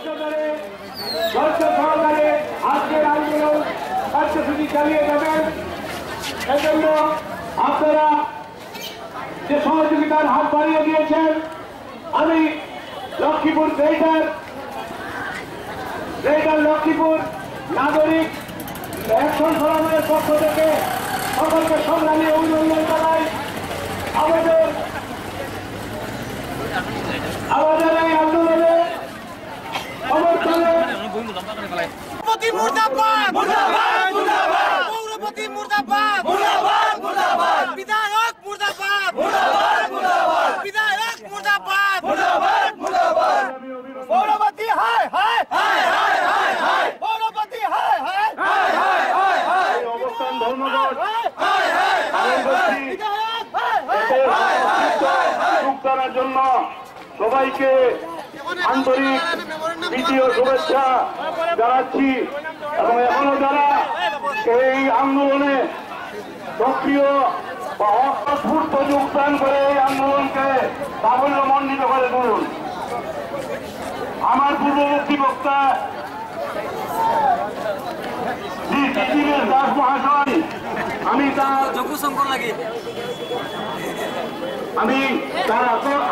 সহকারে আজকের আন্দোলন কার্যসূচি চালিয়ে যাবেন। এজন্য আপনারা যে সহযোগিতার হাত বাড়িয়ে দিয়েছেন, আমি লক্ষ্মীপুর গ্রেটার লক্ষ্মীপুর নাগরিক অ্যাকশন ফোরামের পক্ষ থেকে সকলকে সংগ্রামী অভিনন্দন জানাই। আমাদের এই আন্দোলনে সমর্থনে পৌরপতি মুর্দাবাদ, মুর্দাবাদ, মুর্দাবাদ, পৌরপতি মুর্দাবাদ, মুর্দাবাদ, মুর্দাবাদ, বিধায়ক মুর্দাবাদ, মুর্দাবাদ, মুর্দাবাদ, বিধায়ক মুর্দাবাদ, মুর্দাবাদ, মুর্দাবাদ, পৌরপতি হায় হায় হায় হায় হায় হায়, পৌরপতি হায় হায় হায় হায় হায় হায়, অবস্থান ধর্মঘট হায় হায় হায় হায়, বিধায়ক হায় হায় হায় হায়, যোগ করার জন্য সবাইকে আন্তরিক প্রীতি ও শুভেচ্ছা জানাচ্ছি। এবং এখনো যারা এই আন্দোলনে সক্রিয় বা অস্ফূর্ত যোগদান করে এই আন্দোলনকে সাফল্যমণ্ডিত করে তুলুন। আমার পূর্ববর্তী বক্তা দাস মহাশয়, আমি তার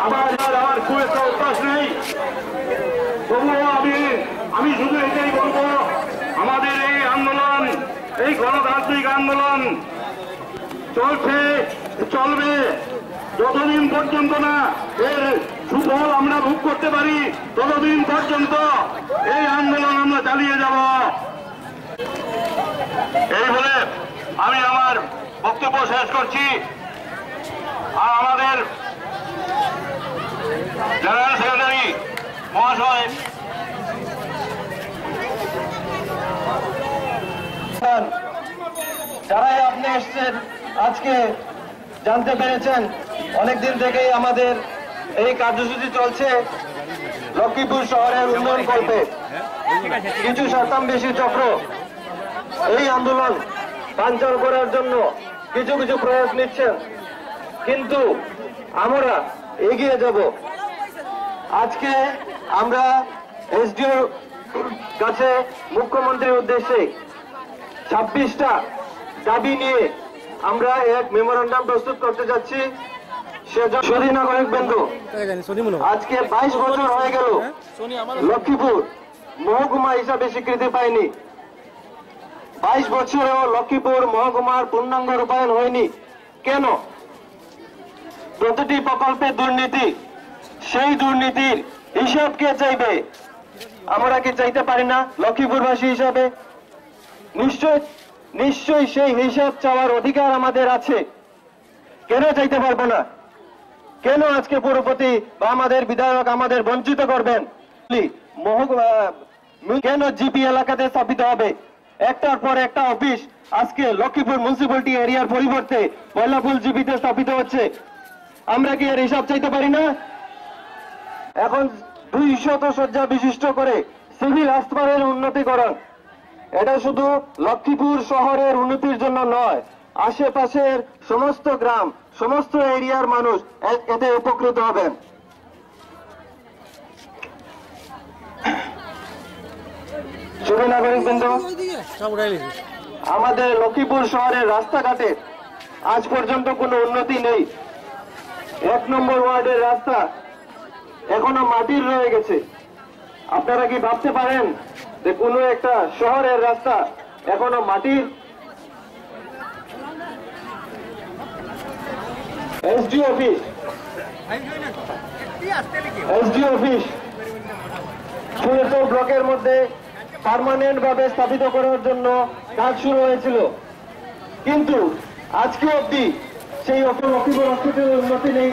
আমার খুব একটা অভ্যাস নেই, তবুও আমি শুধু এটাই বলবো, আমাদের এই আন্দোলন, এই গণতান্ত্রিক আন্দোলন চলবে যতদিন পর্যন্ত না এর সুফল আমরা ভোগ করতে পারি, ততদিন পর্যন্ত এই আন্দোলন আমরা চালিয়ে যাব। এই বলে আমি আমার বক্তব্য শেষ করছি। আর আমাদের জেনারেল সেক্রেটারি মহাশয়, যারাই আপনি এসছেন, আজকে জানতে পেরেছেন অনেকদিন থেকেই আমাদের এই কার্যসূচি চলছে লক্ষ্মীপুর শহরের উন্নয়ন কল্পে। কিছু স্বার্থান্বেষী চক্র এই আন্দোলন বানচাল করার জন্য কিছু কিছু প্রয়াস নিচ্ছেন, কিন্তু আমরা এগিয়ে যাব। আজকে আমরা এসডিওর কাছে মুখ্যমন্ত্রীর উদ্দেশ্যে 26টা দাবি নিয়ে আমরা এক মেমোরান্ডাম প্রস্তুত করতে যাচ্ছি। সুধী নাগরিক বন্ধু, আজকে 22 বছর হয়ে গেল লক্ষ্মীপুর মহকুমা হিসাবে স্বীকৃতি পায়নি। 22 বছরেও লক্ষ্মীপুর মহকুমার পূর্ণাঙ্গ রূপায়ণ হয়নি। কেন? প্রতিটি প্রকল্পে দুর্নীতি। সেই দুর্নীতির হিসাব কে চাইবে? আমরা কি চাইতে পারি না লক্ষ্মীপুরবাসী হিসাবে? নিশ্চয়ই সেই হিসাব চাওয়ার অধিকার আমাদের আছে। কেন চাইতে পারবো না? কেন আজকে পৌরপতি বা আমাদের বিধায়ক আমাদের বঞ্চিত করবেন? কেন জিপি এলাকাতে স্থাপিত হবে একটার পর একটা অফিস? আজকে লক্ষ্মীপুর মিউনিসিপ্যালিটি এরিয়ার পরিবর্তে ময়লাপুল জিপিতে স্থাপিত হচ্ছে। আমরা কি এর হিসাব চাইতে পারি না? এখন 200 শয্যা বিশিষ্ট করে সিভিল হাসপাতালের উন্নতিকরণ, এটা শুধু লক্ষ্মীপুর শহরের উন্নতির জন্য নয়, আশেপাশের সমস্ত গ্রাম, সমস্ত এরিয়ার মানুষ এতে উপকৃত হবেন। সুধী নাগরিকবৃন্দ, আমাদের লক্ষ্মীপুর শহরের রাস্তাঘাটে আজ পর্যন্ত কোনো উন্নতি নেই। 1 নম্বর ওয়ার্ডের রাস্তা এখনো মাটির রয়ে গেছে। আপনারা কি ভাবতে পারেন যে কোনো একটা শহরের রাস্তা এখনো মাটির? এসডি অফিস সুরেশ্বর ব্লকের মধ্যে পার্মানেন্ট ভাবে স্থাপিত করার জন্য কাজ শুরু হয়েছিল, কিন্তু আজকে অব্দি সেই লক্ষ্মীপুর হসপিটালের উন্নতি নেই।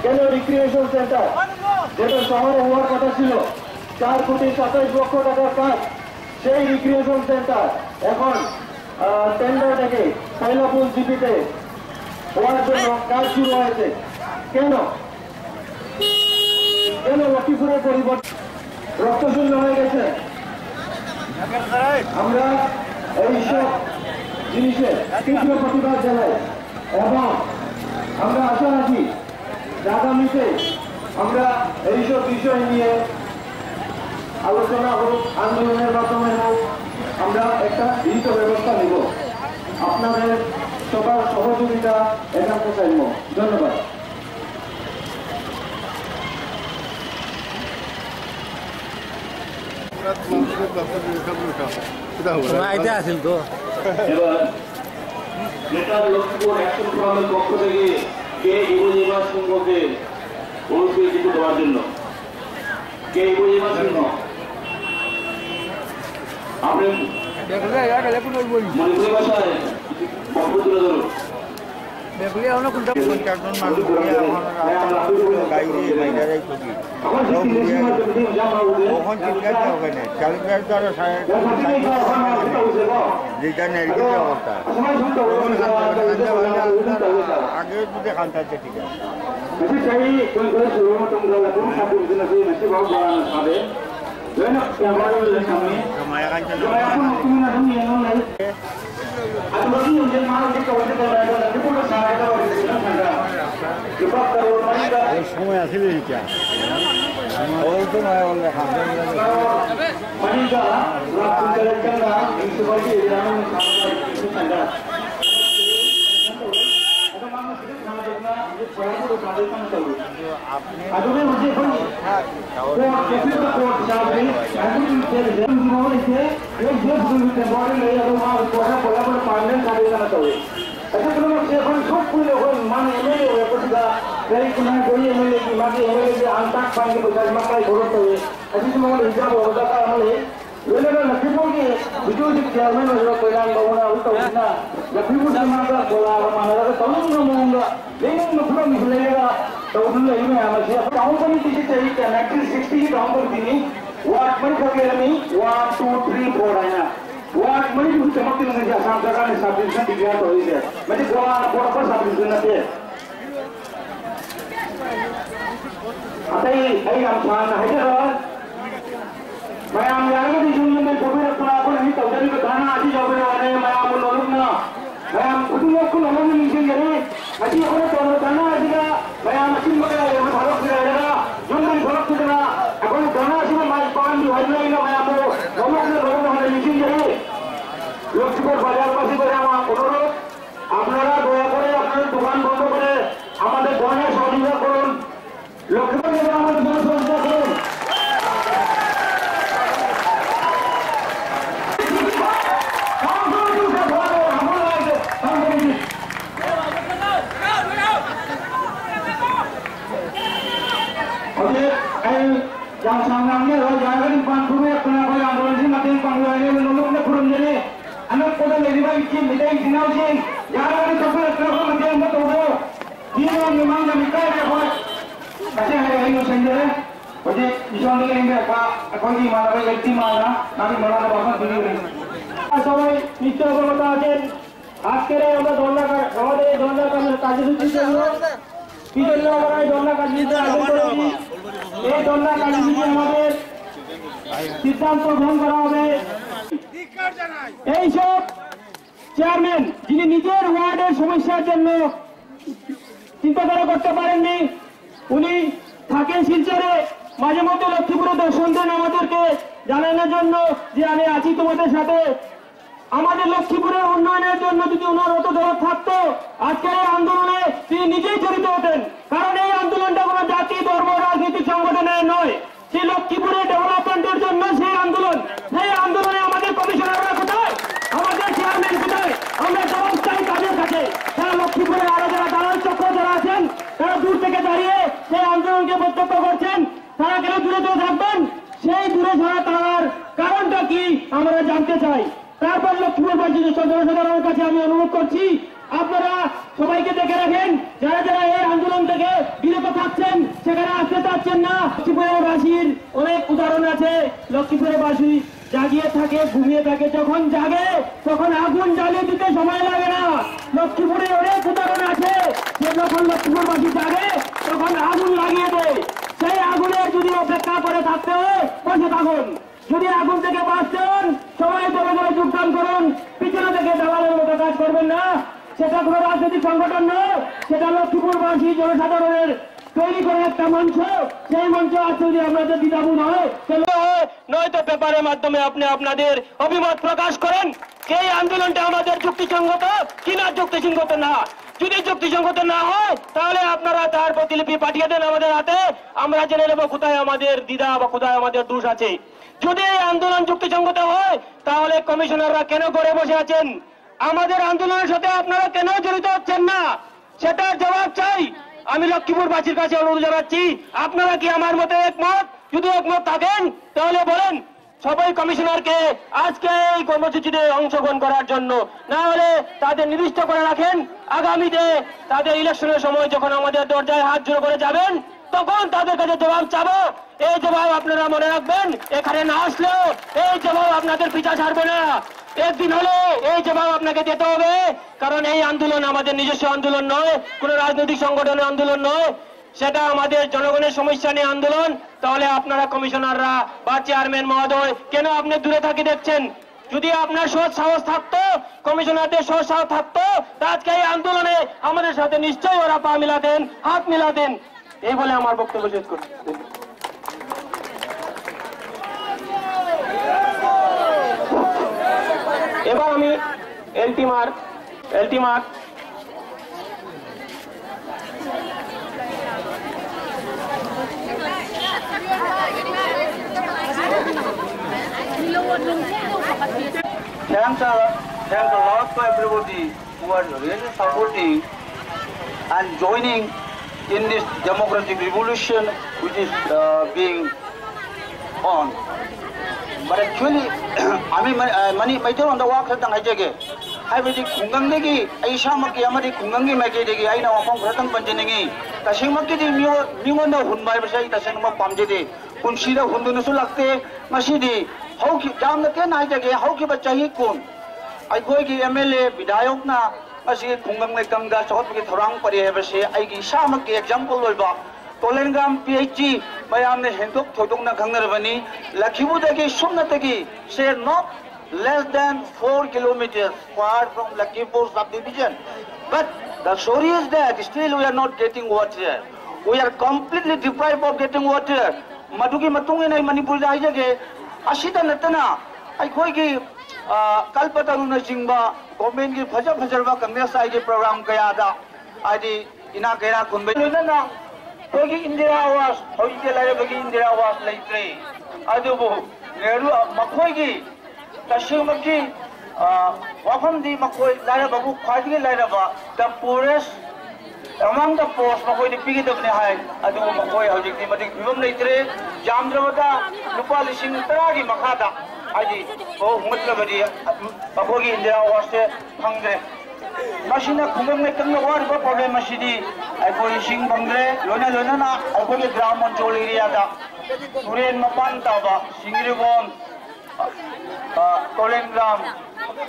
কেন? রিক্রিয়েশন সেন্টার যেটা শহরে হওয়ার কথা ছিল, 4,27,00,000 টাকার কাজ, সেই রিক্রিয়েশন সেন্টার এখন টেন্ডার থেকে ময়লাপুল জিপিতে হওয়ার জন্য কাজ শুরু হয়েছে। কেন? লক্ষ্মীপুরের পরিবর্তন রক্তশূন্য হয়ে গেছে। আমরা এইসব জিনিসের তীব্র প্রতিবাদ জানাই এবং আমরা আশা রাখি আগামীতে আমরা এইসব বিষয় নিয়ে আলোচনা হোক, আন্দোলনের মাধ্যমে হোক, আমরা একটা বিহিত ব্যবস্থা নেব। আপনাদের সবার সহযোগিতা একান্ত চাইব। ধন্যবাদ। এবার নেতার লক্ষ্মীপুর অ্যাকশন ফোরামের পক্ষ থেকে কে ইবুজিবা সিংহকে অনুষ্ঠিত দেওয়ার জন্য কে ইবুজিবা সিংহ আপনি মণিপুরি ভাষায় বক্তব্য তুলে ধরুন। আগে যদি খান থাকে ঠিক আছে। সময় আছে ওই তো নয় বললে Mayam yang di dunia ini berbeda pelaku ini terjadi karena aji jawab oleh mayam ulama. Mayam kedua pun orang ini jadi aji orang tahu karena aji ka mayam masih mereka yang berharap tidak ada. Jangan berharap tidak ada. Aku karena aji mayam pakai di wajah ini mayam itu. Kamu ada orang yang ini jadi. Lakshmipur বাজারবাসী করে আমার অনুরোধ, আপনারা দয়া করে আপনাদের দোকান বন্ধ করে আমাদের গণের সহযোগিতা করুন। লক্ষ্মীপুর জেলা আমাদের জন্য সহযোগিতা করুন। yang sanggangnya adalah jangan dipanggungnya kenapa yang berhasil mati panggilannya menolaknya kurang jadi anak pada lebih baik kim tidak ingin sih jangan dikasih kenapa mati yang betul dia memang yang mikir ya pak kasih hari ini sendiri jadi isolasi ini apa aku ini malah lagi mana nanti malah bapak beli সবাই নিশ্চয় অবগত আছেন আজকের আমরা ধর্ণা আমাদের এই ধর্ণা কার্যসূচির জন্য কি জন্য আমরা এই ধর্ণা কার্যসূচি আয়োজন করেছি এই ধর্ণা কার্যসূচি আমাদের সিদ্ধান্ত গ্রহণ করা হবে এইসব চেয়ারম্যান যিনি নিজের ওয়ার্ডের সমস্যার জন্য চিন্তাধারা করতে পারেননি উনি থাকেন শিলচরে মাঝে মধ্যে লক্ষ্মীপুরে দর্শন দেন আমাদেরকে জানানোর জন্য যে আমি আছি তোমাদের সাথে আমাদের লক্ষ্মীপুরের উন্নয়নের জন্য যদি ওনার অত দরদ থাকতো আজকের এই আন্দোলনে তিনি নিজেই জড়িত হতেন কারণ এই আন্দোলনটা কোনো জাতি ধর্ম রাজনৈতিক সংগঠনের নয় সেই লক্ষ্মীপুরের ডেভেলপমেন্টের জন্য সেই আন্দোলনে আমাদের কমিশনাররা কোথায় আমাদের চেয়ারম্যান কোথায় আমরা জবাব চাই তাদের কাছে তারা লক্ষ্মীপুরের আরো যারা দালাল চক্র যারা আছেন তারা দূর থেকে দাঁড়িয়ে সেই আন্দোলনকে প্রত্যক্ষ করছেন তারা কেন দূরে দূরে থাকবেন সেই দূরে ছাড়া তার কারণটা কি আমরা জানতে চাই তারপর লক্ষ্মীপুরবাসী জনসাধারণের কাছে আমি অনুরোধ করছি আপনারা সবাইকে দেখে রাখেন যারা যারা এই আন্দোলন থেকে বিরত থাকছেন সেখানে আসতে চাচ্ছেন না লক্ষ্মীপুরবাসীর অনেক উদাহরণ আছে লক্ষ্মীপুরবাসী জাগিয়ে থাকে ঘুমিয়ে থাকে যখন জাগে তখন আগুন জ্বালিয়ে দিতে সময় লাগে না লক্ষ্মীপুরে অনেক উদাহরণ আছে যে যখন লক্ষ্মীপুরবাসী জাগে তখন আগুন লাগিয়ে দেয় সেই আগুনের যদি অপেক্ষা করে থাকতে হয় বসে থাকুন যদি আগুন থেকে বাঁচতে হন সবাই দলে দলে যোগদান করুন পিছনে থেকে দালালের মতো কাজ করবেন না সেটা কোনো রাজনৈতিক সংগঠন নয় সেটা লক্ষ্মীপুরবাসী জনসাধারণের তৈরি করে একটা মঞ্চ, সেই মঞ্চ আজ যদি আমাদের দ্বিধাবোধ হয় নয়তো পেপারের মাধ্যমে আপনি আপনাদের অভিমত প্রকাশ করেন এই আন্দোলনটা আমাদের যুক্তিসঙ্গত কিনা যুক্তিসঙ্গত না। যদি যুক্তিসঙ্গত না হয় তাহলে আপনারা তার প্রতিলিপি পাঠিয়ে দেন আমাদের হাতে, আমরা জেনে নেব কোথায় আমাদের দ্বিধা বা কোথায় আমাদের দোষ আছে। যদি এই আন্দোলন যুক্তিসঙ্গত হয় তাহলে কমিশনাররা কেন করে বসে আছেন, আমাদের আন্দোলনের সাথে আপনারা কেন জড়িত হচ্ছেন না, সেটার জবাব চাই। আমি লক্ষ্মীপুরবাসীর কাছে অনুরোধ জানাচ্ছি, আপনারা কি আমার মতে একমত? যদি একমত থাকেন তাহলে বলেন সবাই কমিশনারকে আজকে এই কর্মসূচিতে অংশগ্রহণ করার জন্য, না হলে তাদের নির্দিষ্ট করে রাখেন আগামীতে তাদের ইলেকশনের সময় যখন আমাদের দরজায় হাত জোড় করে যাবেন তখন তাদের কাছে জবাব চাবো। এই জবাব আপনারা মনে রাখবেন, এখানে না আসলেও এই জবাব আপনাদের পিছা ছাড়বে না। একদিন হলে এই জবাব আপনাকে দিতে হবে, কারণ এই আন্দোলন আমাদের নিজস্ব আন্দোলন নয়, কোন রাজনৈতিক সংগঠনের আন্দোলন নয়, সেটা আমাদের জনগণের সমস্যা নিয়ে আন্দোলন। তাহলে আপনারা কমিশনাররা বা চেয়ারম্যান মহোদয় কেন আপনি দূরে থাকি দেখছেন? যদি আপনার সৎ সাহস থাকতো, কমিশনারদের সৎ সাহস থাকতো, তা আজকে এই আন্দোলনে আমাদের সাথে নিশ্চয়ই ওরা পা মিলাতেন, হাত মিলাতেন। এই বলে আমার বক্তব্য শেষ করছি। এবার আমি এলটিমার Thanks a lot to everybody who are really supporting and joining in this democratic revolution which is being on. But actually, I mean, my turn on the walk at the I will be Kungangi, Aisha Maki, Amadi Kungangi Maki, I know from Ratan Panjani, Tashimaki, Mimona Hunbai, Tashanama Pamjidi, Punshida Hundunusulakte, Mashidi, how Jam the Ken Hajagi, how keep a Chahi Kun. I go to MLA, Bidayokna, Mashi Kungang Kanga, Sohaki Rang Parihavasi, I give Shamaki example of Tolengam PhD, Mayam Henduk, Toduna Kangaravani, Lakibutaki, Sumnataki, say not less than 4 kilometers far from Lakipur subdivision. But the story is that still we are not getting water. We are completely deprived of getting water. Maduki Matungina Manipur Jage, Ashita Natana, I Koigi, Kalpataruna Jingba, Gomengi Pajapajarva, Kamesa program Kayada, ID Inakera Kumbena, Kogi India was, Hoji India was like 3. Adubu, Neru, Makoigi. Tashimaki, often the Makoi Larababu, Kwadi Laraba, the poorest among the poor, Makoi the Piggy of the High, Adu Makoi, Hojiki, Vim Litre, Jamdravada, Lupalishin, Taragi Makata, Adi, oh, Mutlabadi, Makogi India was the Hungry. Machina Kumam Mekan, what problem Mashidi, I go Shing Bangre, Lona, I go to Gram on Joliada, Korean Mapantaba, Singiribon. Tolengram,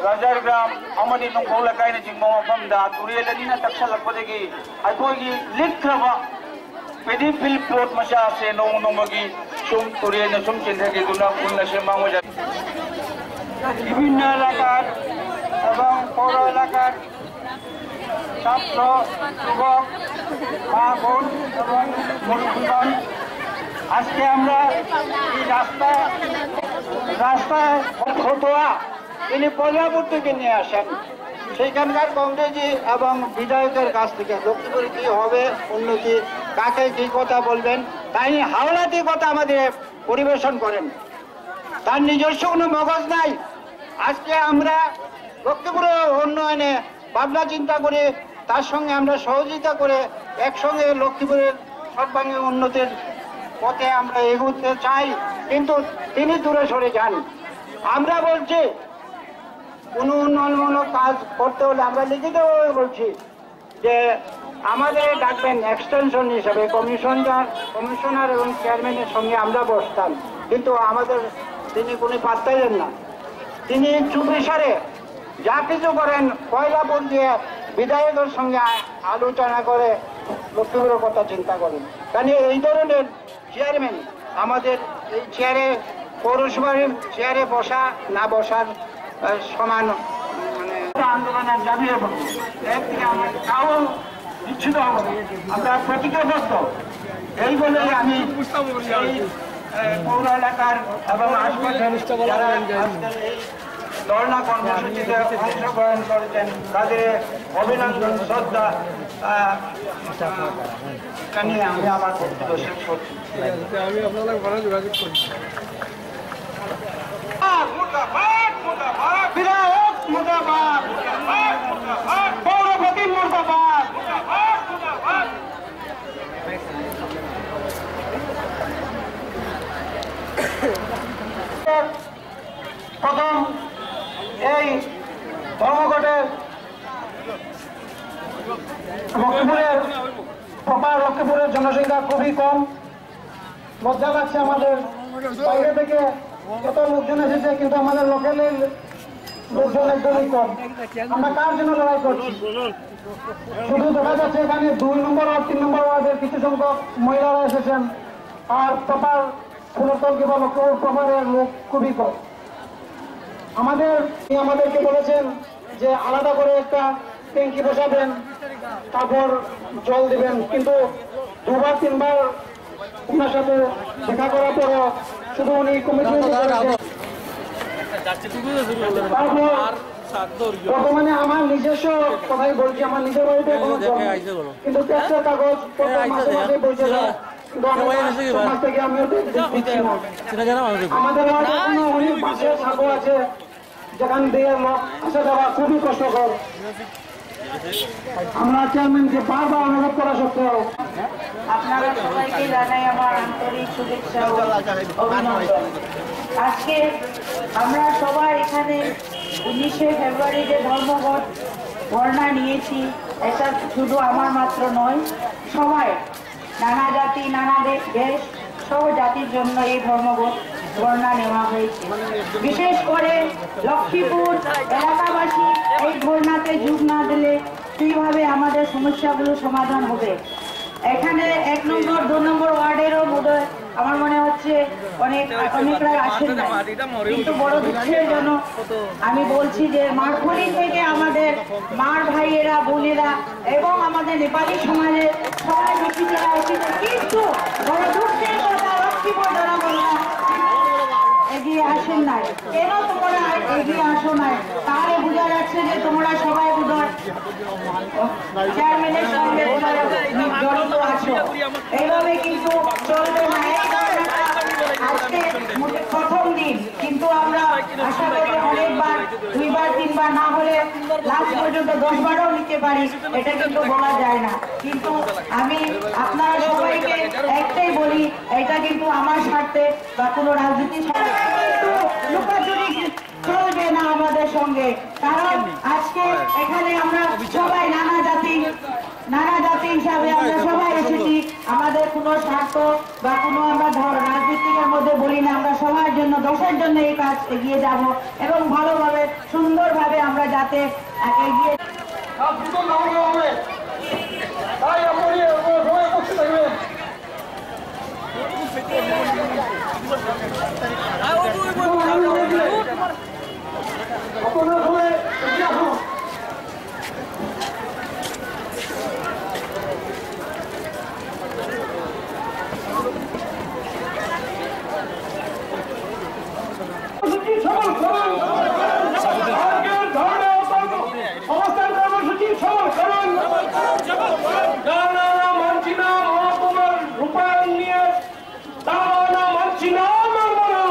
Rajargram, Amadi Nongola kind of Jimbo from the Turielina Taxalapodegi, I go Likrava, Pedipil Port Masha, say no Nomagi, Sum Turian, Sum Chintaki, Duna, Shemamoja. Ibina Lakat, Abang Poro Lakat, Sapro, Tubok, Mahon, Murukudan, আজকে আমরা এই রাস্তায় খোটোয়া তিনি প্রজাপতিকে নিয়ে আসেন, সেখানকার কংগ্রেসী এবং বিধায়কের কাছ থেকে লক্ষ্মীপুরে কি হবে, উন্নতি কাকে কি কথা বলবেন, তাই হাওলাতি কথা আমাদের পরিবেশন করেন। তার নিজস্ব কোনো মগজ নাই। আজকে আমরা লক্ষ্মীপুরের উন্নয়নে ভাবনা চিন্তা করে তার সঙ্গে আমরা সহযোগিতা করে একসঙ্গে লক্ষ্মীপুরের সর্বাঙ্গীন উন্নতির পথে আমরা এগোতে চাই, কিন্তু তিনি দূরে সরে যান। আমরা বলছি কোন উন্নয়নমূলক কাজ করতে হলে আমরা লিখিতভাবে বলছি যে আমাদের ডাকবেন এক্সটেনশন হিসাবে কমিশনার এবং চেয়ারম্যানের সঙ্গে আমরা বসতাম, কিন্তু আমাদের তিনি কোনো পাত্তাই দেন না। তিনি চুপিসারে যা কিছু করেন কয়লাপুর দিয়ে বিধায়কের সঙ্গে আলোচনা করে লক্ষ্মীপুরের কথা চিন্তা করেন। কারণ এই ধরনের চেয়ারম্যান আমাদের এই চেয়ারে পৌরসভার চেয়ারে বসা না বসার সমান মানে আন্দোলনের দাবি একদিকে আমরা তাও নিশ্চিত হব আমরা প্রতিজ্ঞাবদ্ধ এই বলেই আমি এই পৌর এলাকার এবং আশপাশের যারা আজকের এই ধর্ণা কর্মসূচিতে অংশগ্রহণ করেছেন তাদের অভিনন্দন শ্রদ্ধা জানিয়ে আমি আমার বক্তব্য শেষ করছি। আমি আপনার ভালো যোগাযোগ করি। বিধায়ক মুর্দাবাদ, পৌরপতি মুর্দাবাদ। প্রথম এই ধর্মঘটের লক্ষ্মীপুরের জনসংখ্যা খুবই কম। লজ্জা লাগছে আমাদের, বাইরে থেকে কত লোকজন এসেছে কিন্তু আমাদের লোকালের লোকজন একদমই কম। আমরা কার জন্য লড়াই করছি? শুধু দেখা যাচ্ছে এখানে 2 নম্বর আর 3 নম্বর ওয়ার্ডের কিছু সংখ্যক মহিলারা এসেছেন, আর প্রপার ফুলতল কিংবা লক্ষ্মীপুর প্রপারের লোক খুবই কম। আমাদেরকে বলেছেন যে আলাদা করে একটা ট্যাঙ্কি বসাবেন, তারপর জল দিবেন, কিন্তু 2বার 3বার ওনার সাথে দেখা করার পরও শুধু উনি কমিটমেন্ট করেছেন। বর্তমানে আমার নিজস্ব কথাই বলছি, আমার নিজের বাড়িতে কোনো জল নেই, কিন্তু ট্যাক্সের কাগজ মাসে মাসে পৌঁছে যায়, কিন্তু সমাজ থেকে আমিও দিচ্ছি না। আমাদের অনেক বাসের সাঁকো আছে যেখান দিয়ে লোক আসা যাওয়া খুবই কষ্টকর। আমরা চেয়ারম্যানকে বারবার অনুরোধ করা সত্ত্বেও আপনারা সবাইকে জানাই আমার আন্তরিক শুভেচ্ছা ও অভিনন্দন। আজকে আমরা সবাই এখানে 19শে ফেব্রুয়ারি যে ধর্মঘট ধর্ণা নিয়েছি, এটা শুধু আমার মাত্র নয়, সবাই নানা জাতি নানা দেশ সব জাতির জন্য এই ধর্মঘট ধর্ণা নেওয়া হয়েছে। বিশেষ করে লক্ষ্মীপুর এলাকাবাসী এই ধর্ণাতে যোগ না দিলে কিভাবে আমাদের সমস্যাগুলো সমাধান হবে? এখানে 1 নম্বর 2 নম্বর ওয়ার্ডেরও বোধহয় আমার মনে হচ্ছে অনেকরা আসেন না, কিন্তু বড় দুঃখের জন্য আমি বলছি যে মারফলি থেকে আমাদের মার ভাইয়েরা বোনেরা এবং আমাদের নেপালি সমাজের সবাই মিছিলেরা এসেছে, কিন্তু বড় দুঃখের কথা লক্ষ্মীপুর জনগণরা এগিয়ে আসেন নাই। কেন তোমরা এগিয়ে আসো নাই? তাহলে বোঝা যাচ্ছে যে তোমরা সবাই বোধহয় চেয়ারম্যানের সঙ্গে জড়িত আছো। এইভাবে কিন্তু চলবে না। আজকে প্রথম দিন, কিন্তু আমরা আশা করি অনেকবার 2বার 3বার না হলে লাস্ট পর্যন্ত 10 বারও নিতে পারি, এটা কিন্তু বলা যায় না। কিন্তু আমি আপনারা সবাইকে একটাই বলি, এটা কিন্তু আমার স্বার্থে বা কোনো রাজনীতি লুকাচুরি চলবে না আমাদের সঙ্গে। কারণ আজকে এখানে আমরা সবাই নানা জাতি হিসাবে আমরা সবাই এসেছি। আমাদের কোনো স্বার্থ বা কোনো আমরা রাজনীতির মধ্যে বলি না, আমরা সবার জন্য দেশের জন্য এই কাজ এগিয়ে যাব এবং ভালোভাবে সুন্দরভাবে আমরা যাতে এগিয়ে অবস্থান কর্মসূচি সফল করুন। মানছি না মহকুমার রূপায়ণ নিয়ে, মানছি না, মানব না,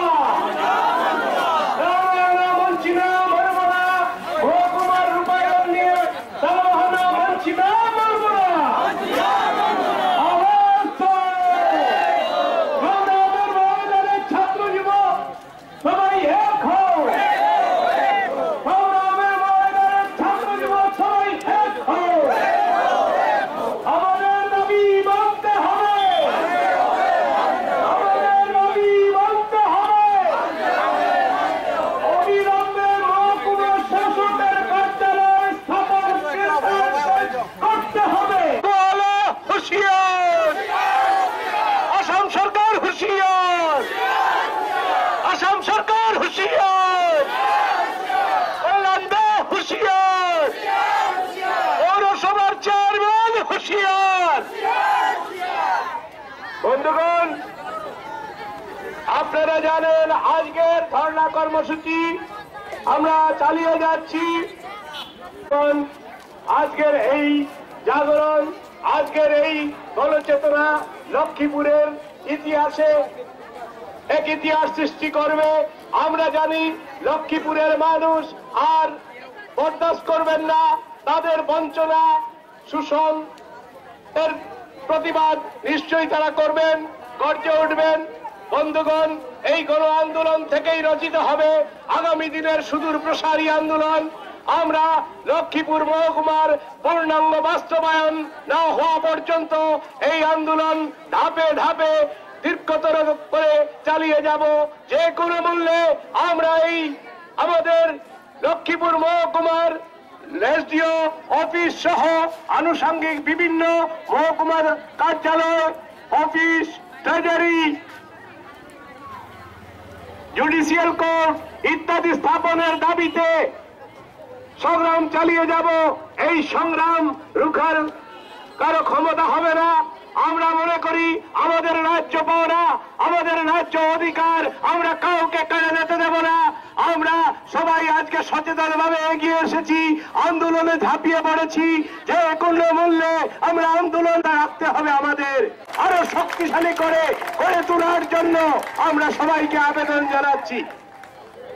আপনারা জানেন আজকের ধর্ণা কর্মসূচি আমরা চালিয়ে যাচ্ছি। আজকের এই জাগরণ, আজকের এই গণচেতনা লক্ষ্মীপুরের ইতিহাসে এক ইতিহাস সৃষ্টি করবে। আমরা জানি লক্ষ্মীপুরের মানুষ আর বরদাস্ত করবেন না তাদের বঞ্চনা, শোষণ এর প্রতিবাদ নিশ্চয়ই তারা করবেন, গর্জে উঠবেন। বন্ধুগণ, এই গণ আন্দোলন থেকেই রচিত হবে আগামী দিনের সুদূর প্রসারী আন্দোলন। আমরা লক্ষ্মীপুর মহকুমার পূর্ণাঙ্গ বাস্তবায়ন না হওয়া পর্যন্ত এই আন্দোলন ধাপে ধাপে দীর্ঘতর করে চালিয়ে যাব। যে কোনো মূল্যে আমরা এই আমাদের লক্ষ্মীপুর মহকুমার এসডিও অফিস সহ আনুষঙ্গিক বিভিন্ন মহকুমার কার্যালয়, অফিস, ট্রেজারি, জুডিশিয়াল কোর্ট ইত্যাদি স্থাপনের দাবিতে সংগ্রাম চালিয়ে যাব। এই সংগ্রাম রুখার কারো ক্ষমতা হবে না। আমরা মনে করি আমাদের ন্যায্য পাওনা, আমাদের ন্যায্য অধিকার আমরা কাউকে কেড়ে নিতে দেব না। আমরা সবাই আজকে সচেতনভাবে এগিয়ে এসেছি, আন্দোলনে ঝাঁপিয়ে পড়েছি। যে কোনো মূল্যে আমরা আন্দোলন রাখতে হবে, আমাদের আরো শক্তিশালী করে গড়ে তোলার জন্য আমরা সবাইকে আবেদন জানাচ্ছি।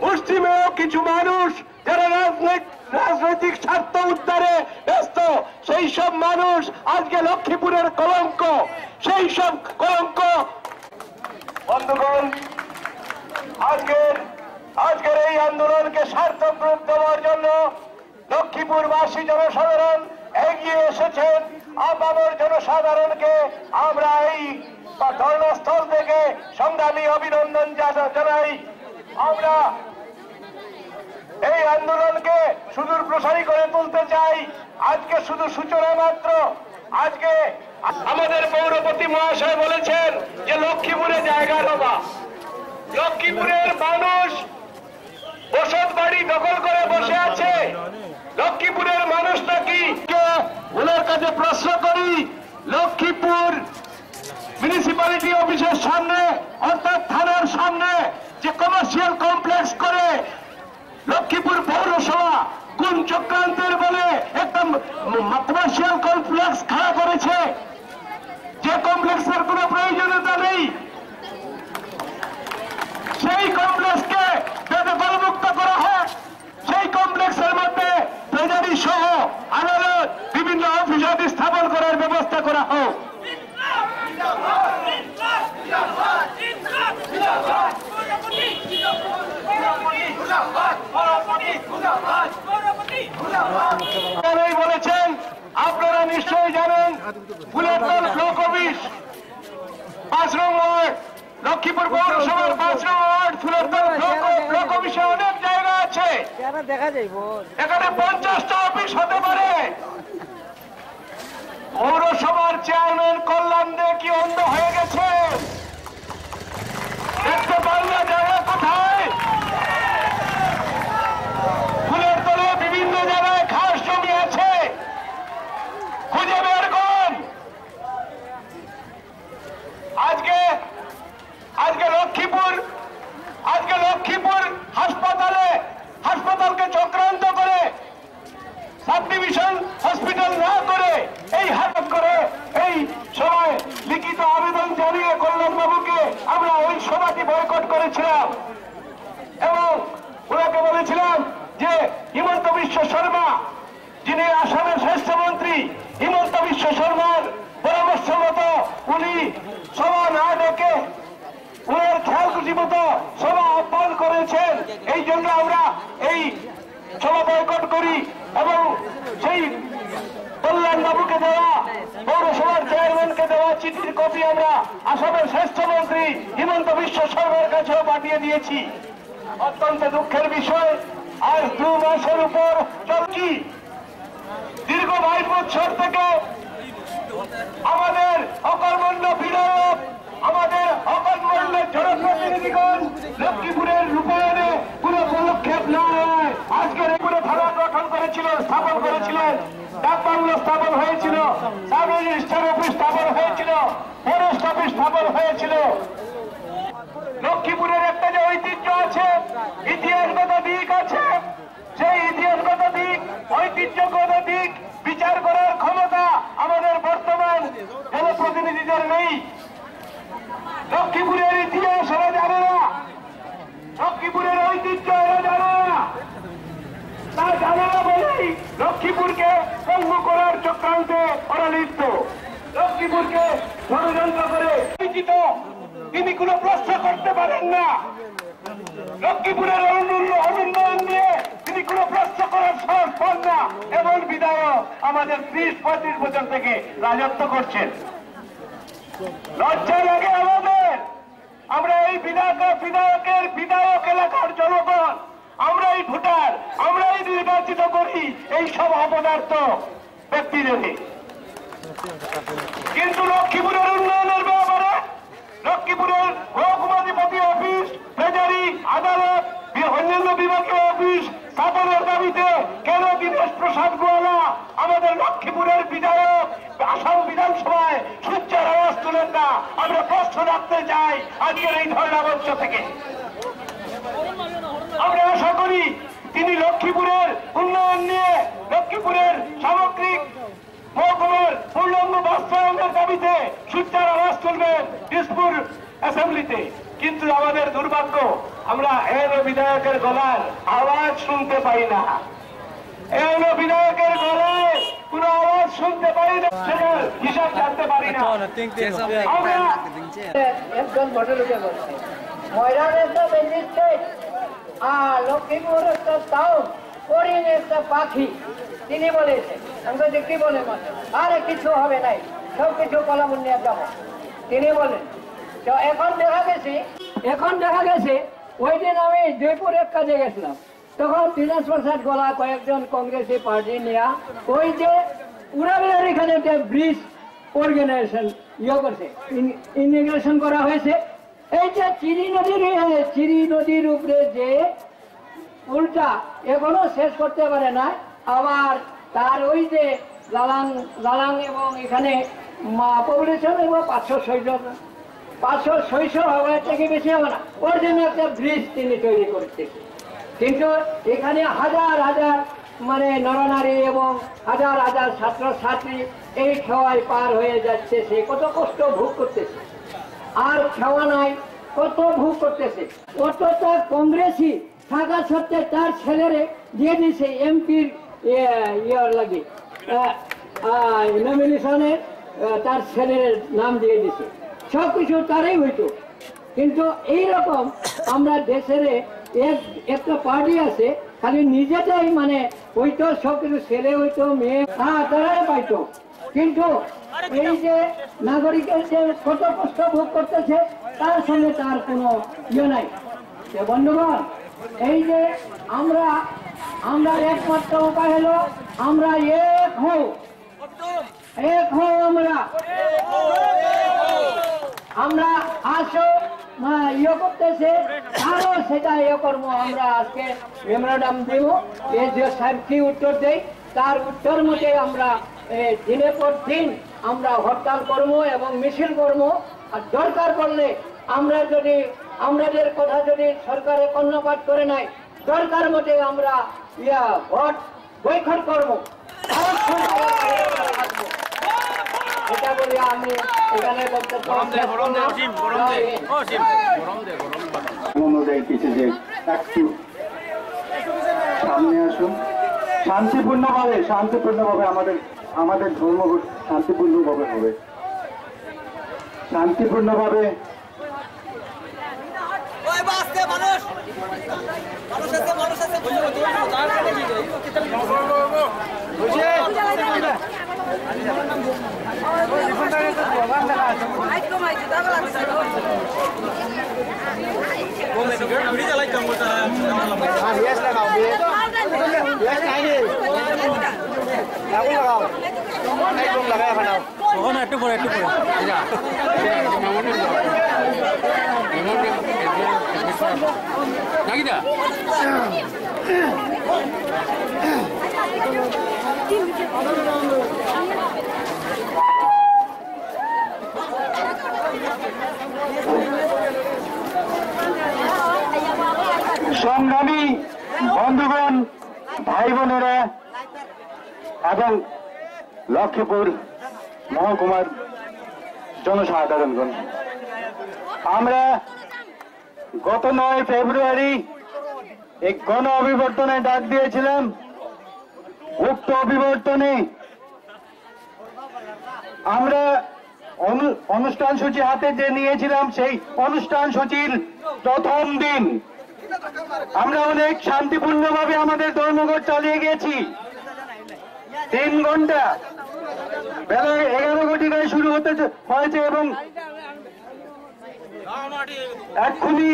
মুসলিমেও কিছু মানুষ যারা রাজনৈতিক স্বার্থ উদ্ধারে ব্যস্ত, সেই সব মানুষ আজকে লক্ষ্মীপুরের কলঙ্ক, সেই সব কলঙ্ক। বন্ধুগণ, আজকের এই আন্দোলনকে সার্থক রূপ দেওয়ার জন্য লক্ষ্মীপুরবাসী জনসাধারণ এগিয়ে এসেছেন। আপামর জনসাধারণকে আমরা এই ধর্মস্থল থেকে সংগ্রামী অভিনন্দন জানাই। আমরা এই আন্দোলনকে সুদূর প্রসারী করে তুলতে চাই। আজকে শুধু সূচনা মাত্র। আজকে আমাদের পৌরপতি মহাশয় বলেছেন যে লক্ষ্মীপুরে জায়গা দেওয়া, লক্ষ্মীপুরের মানুষ বসত বাড়ি দখল করে বসে আছে। লক্ষ্মীপুরের মানুষটা কি, ওনার কাছে প্রশ্ন করি, লক্ষ্মীপুর মিউনিসিপ্যালিটি অফিসের সামনে অর্থাৎ থানার সামনে যে কমার্শিয়াল কমপ্লেক্স করে লক্ষ্মীপুর পৌরসভা কোন চক্রান্তের বলে একটা কমার্শিয়াল কমপ্লেক্স খাড়া করেছে, যে কমপ্লেক্সের কোনো প্রয়োজনীয়তা নেই, সেই কমপ্লেক্সকে বেদখলমুক্ত করা হয়। সেই কমপ্লেক্সের মধ্যে ট্রেজারি সহ আদালত, বিভিন্ন অফিস আদি স্থাপন করার ব্যবস্থা করা হোক। বলেছেন আপনারা নিশ্চয়ই জানেন, ফুলেরতল ব্লক অফিস 5 নং ওয়ার্ড, লক্ষ্মীপুর পৌরসভার 5 নং ওয়ার্ড ফুলেরতল ব্লক অফিসে অনেক জায়গা আছে। এখানে 50টা অফিস হতে পারে। পৌরসভার চেয়ারম্যান কল্যাণ দে কি অন্ধ হয়ে গেছে? দেখতে পান না জায়গা কোথায়? ফুলের তলে বিভিন্ন জায়গায় ঘাস জমি আছে, খুঁজে বের করুন। আজকে লক্ষ্মীপুর হাসপাতালকে চক্রান্ত করে সাব ডিভিশন হসপিটাল না করে এই হাত করে এই সময় লিখিত আবেদন জানিয়ে কল্যাণবাবুকে আমরা ওই সভাটি বয়কট করেছিলাম এবং ওনাকে বলেছিলাম যে হিমন্ত বিশ্ব শর্মা, যিনি আসামের স্বাস্থ্যমন্ত্রী, হিমন্ত বিশ্ব শর্মার পরামর্শ মতো উনি সভা না ডেকে ওনার খেয়ালখুশি মতো সভা আহ্বান করেছেন। এই জন্য আমরা এই সভা বয়কট করি এবং সেই কল্যাণবাবুকে দেওয়া, পৌরসভার চেয়ারম্যানকে দেওয়া চিঠির কপি আমরা আসামের স্বাস্থ্যমন্ত্রী হিমন্ত বিশ্ব শর্মার কাছেও পাঠিয়ে দিয়েছি। অত্যন্ত দুঃখের বিষয়, আজ 2 মাসের উপর চলছি, দীর্ঘ 22 বছর থেকে আমাদের অকর্মণ্য বিধায়ক, আমাদের অকর্মণ্য জনপ্রতিনিধিগণ লক্ষ্মীপুরের রূপায়ণে কোনো পদক্ষেপ না হয় আজকে রেগুলে থানা গঠন করেছিল, স্থাপন করেছিলেন, ডাক বাংলো স্থাপন হয়েছিল, সাব রেজিস্ট্রার অফিস স্থাপন হয়েছিল, ফরেস্ট অফিস স্থাপন হয়েছিল। লক্ষ্মীপুরের একটা যে ঐতিহ্য আছে, ইতিহাসগত দিক আছে, সেই ইতিহাসগত দিক, ঐতিহ্যগত দিক বিচার করার ক্ষমতা আমাদের বর্তমান জনপ্রতিনিধিদের নেই। লক্ষ্মীপুরের ইতিহাস এরা জানে না, লক্ষ্মীপুরের ঐতিহ্য এরা জানে না। তা জানে না বলেই লক্ষ্মীপুরকে পঙ্গু করার চক্রান্তে ওরা লিপ্ত। লক্ষ্মীপুরকে ষড়যন্ত্র করে পরিচিত, তিনি কোনো প্রশ্ন করতে পারেন না। লক্ষ্মীপুরের অনুন্নয়ন নিয়ে তিনি কোনো প্রশ্ন করার সাহস পান না। এমন বিধায়ক আমাদের 30-35 বছর থেকে রাজত্ব করছেন। লজ্জা লাগে আমাদের। আমরা এই বিধায়ক এলাকার জনগণ, আমরা এই ভোটার, আমরাই নির্বাচিত করি এই সব অপদার্থ ব্যক্তিদেরকে। কিন্তু লক্ষ্মীপুরের উন্নয়নের ব্যাপারে লক্ষ্মীপুরের মহকুমাধিপতি অফিস, ট্রেজারি, আদালত, অন্যান্য বিভাগীয় অফিস স্থাপনের দাবিতে কেন দীনেশ প্রসাদ গোয়ালা আমাদের লক্ষ্মীপুরের বিধায়ক আসাম বিধানসভায় সুচ্চার আওয়াজ তুলেন না? আমরা প্রশ্ন রাখতে চাই আজকের এই ধর্ণা মঞ্চ থেকে। আমরা আশা করি তিনি লক্ষ্মীপুরের উন্নয়ন নিয়ে, লক্ষ্মীপুরের সামগ্রিক মহকুমার পূর্ণাঙ্গ বাস্তবায়নের দাবিতে সুচ্চার আওয়াজ তুলবেন দিসপুর অ্যাসেম্বলিতে। কিন্তু আমাদের দুর্ভাগ্য, আমরা এন বিধায়কের গলার আওয়াজ শুনতে পাই না। এন বিধায়কের গলায় কোন আওয়াজ শুনতে পাই না, সেটার হিসাব জানতে পারি না। আমরা একজন ভোটারকে বলছে ময়রান একটা ম্যাজিস্ট্রেট আর লক্ষ্মীপুর একটা টাউন, হরিণ একটা পাখি, তিনি বলেছেন। আমি বলছি কি বলে মানে? আরে কিছু হবে নাই, সব কিছু কলামুন নিয়ে যাবো, তিনি বলেন। তো এখন দেখা গেছে ওই দিন আমি জয়পুরের কাজে গেছিলাম, তখন দীনেশ প্রসাদ গোয়ালা কয়েকজন কংগ্রেসি পার্টি নিয়ে ওই যে উড়াবেলার এখানে একটা ব্রিজ অর্গানাইজেশন করছে, ইমিগ্রেশন করা হয়েছে। এই যে চিরি নদীর উপরে যে উল্টা এখনো শেষ করতে পারে না। আবার তার ওই যে লালাং এবং এখানে পপুলেশন এবং 500-600 হাজার থেকে বেশি হবে না, ওর জন্য একটা ব্রিজ তিনি তৈরি করতেছে। কিন্তু এখানে হাজার হাজার মানে নরনারী এবং হাজার হাজার ছাত্রছাত্রী এই খেওয়ায় পার হয়ে যাচ্ছে, সে কত কষ্ট ভোগ করতেছে। আর খাওয়া নাই, কত ভোগ করতেছে। অতটা কংগ্রেসি থাকা সত্ত্বে তার ছেলেরে দিয়ে দিছে এমপির ইয়ার লাগে নমিনেশনে, তার ছেলের নাম দিয়ে দিছে। সব কিছু তারই হইতো। কিন্তু এইরকম আমরা দেশের একটা পার্টি আছে, খালি নিজেটাই মানে হইতো, সব কিছু ছেলে হইতো, মেয়ে তারাই পাইতো। কিন্তু এই যে নাগরিকের যে কত কষ্ট ভোগ করতেছে তার সঙ্গে তার কোনো ইয়ে নাই। বন্ধুগণ, এই যে আমরা একমাত্র উপায় হলো আমরা এক হও। আমরা আসো ইয়ে করতেছে, আরো সেটা ইয়ে করবো। আমরা আজকে মেমোরান্ডাম দিব, এই যে সাহেব কি উত্তর দেয় তার উত্তর মতে আমরা দিনের পর দিন আমরা হরতাল করবো এবং মিছিল করবো। আর দরকার পড়লে আমাদের কথা যদি সরকারে কর্ণপাত করে নাই, দরকার মতে আমরা ভোট বৈঠক করবো। এটা বলে আমি এখানে অনুযায়ী কিছু যে একটু সামনে আসুন, শান্তিপূর্ণভাবে আমাদের ধর্মঘট শান্তিপূর্ণভাবে হবে, শান্তিপূর্ণভাবে। একটু পরে নাকি সংগ্রামী বন্ধুগণ, ভাই বোনেরা এবং লক্ষ্মীপুর মহকুমার জনসাধারণগণ, আমরা গত 9 ফেব্রুয়ারি এক গণ অভিবর্তনে ডাক দিয়েছিলাম। উক্ত অভিবর্তনে আমরা অনুষ্ঠান সূচি হাতে যে নিয়েছিলাম, সেই অনুষ্ঠান সূচির প্রথম দিন আমরা অনেক শান্তিপূর্ণভাবে আমাদের ধর্মঘট চালিয়ে গেছি। 3 ঘন্টা বেলা 11 ঘটিকায় শুরু হতে হয়েছে এবং এক্ষুনি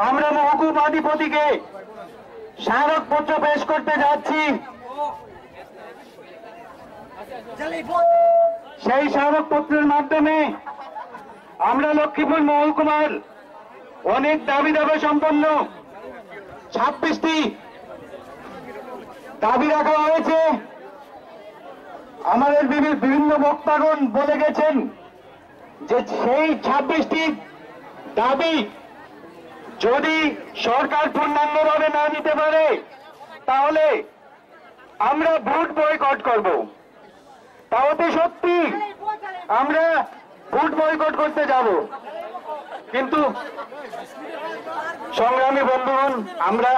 আমরা মহকুমা অধিপতিকে স্মারকপত্র পেশ করতে যাচ্ছি। সেই স্মারকপত্রের মাধ্যমে আমরা লক্ষ্মীপুর মহকুমার অনেক দাবি দাবা সম্পন্ন 26টি দাবি রাখা হয়েছে। আমাদের বিভিন্ন বক্তাগণ বলে গেছেন যে সেই 26টি দাবি যদি সরকার পূর্ণাঙ্গভাবে না নিতে পারে তাহলে আমরা ভোট বয়কট করব। তাহলে সত্যি আমরা ভোট বয়কট করতে যাব। কিন্তু সংগ্রামী বন্ধুগণ, আমরা